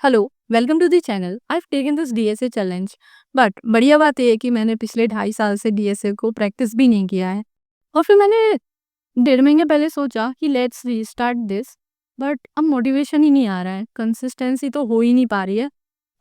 Hello, welcome to the channel. I have taken this DSA challenge, but बढ़िया बात ये है कि मैंने पिछले 2.5 साल से डीएसए को प्रैक्टिस भी नहीं किया है। और फिर मैंने 1.5 महीने पहले सोचा कि लेट्स रीस्टार्ट दिस, बट अब मोटिवेशन ही नहीं आ रहा है, कंसिस्टेंसी तो हो ही नहीं पा रही है।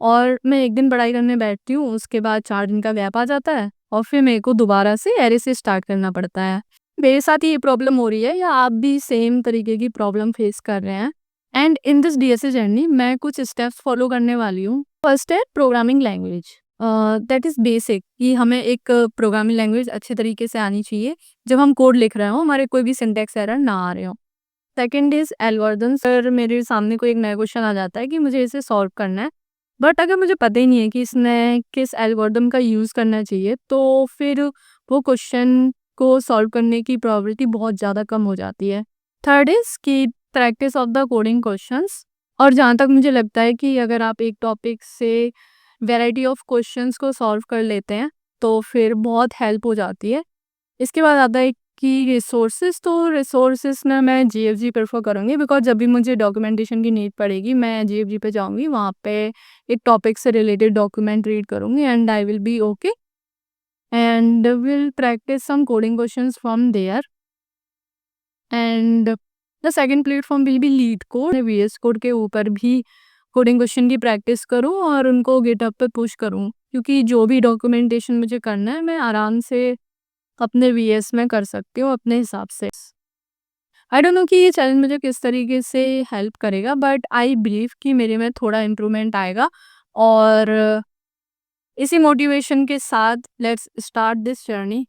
और मैं एक दिन पढ़ाई करने बैठती हूँ, उसके बाद 4 दिन का गैप आ जाता है और फिर मेरे को दोबारा से एरे से स्टार्ट करना पड़ता है। मेरे साथ ही ये प्रॉब्लम हो रही है या आप भी सेम तरीके की प्रॉब्लम फेस कर रहे हैं? And in this DSA journey मैं कुछ स्टेप्स फॉलो करने वाली हूँ। फर्स्ट है programming language, that is basic कि हमें एक प्रोग्रामिंग लैंग्वेज अच्छे तरीके से आनी चाहिए जब हम कोड लिख रहे हो, हमारे कोई भी सिंटैक्स एरर ना आ रहे हो। Second is algorithms. अगर मेरे सामने कोई एक नया क्वेश्चन आ जाता है कि मुझे इसे सॉल्व करना है, बट अगर मुझे पता ही नहीं है कि इसमें किस एल्गोरिथम का यूज़ करना चाहिए, तो फिर वो क्वेश्चन को सॉल्व करने की प्रोबेबिलिटी बहुत ज़्यादा कम हो जाती है। थर्ड इज़ कि practice of the coding questions. और जहाँ तक मुझे लगता है कि अगर आप एक टॉपिक से वैरायटी ऑफ क्वेश्चंस को सॉल्व कर लेते हैं, तो फिर बहुत हेल्प हो जाती है। इसके बाद आता है कि रिसोर्सेज, तो रिसोर्सेज में मैं जीएफजी प्रेफर करूँगी, बिकॉज जब भी मुझे डॉक्यूमेंटेशन की नीड पड़ेगी मैं जीएफजी पे जाऊँगी, वहाँ पे एक टॉपिक से रिलेटेड डॉक्यूमेंट रीड करूँगी and I will be okay and will practice some coding questions from there. And the second platform will be LeetCode. VS code के ऊपर भी कोडिंग क्वेश्चन की प्रैक्टिस करूँ और उनको गिटहब पे पुश करूँ, क्योंकि जो भी डॉक्यूमेंटेशन मुझे करना है मैं आराम से अपने वीएस में कर सकती हूँ अपने हिसाब से। आई डोंट नो कि ये चैलेंज मुझे किस तरीके से हेल्प करेगा, बट आई बिलीव कि मेरे में थोड़ा इम्प्रूवमेंट आएगा। और इसी मोटिवेशन के साथ लेट्स स्टार्ट दिस जर्नी।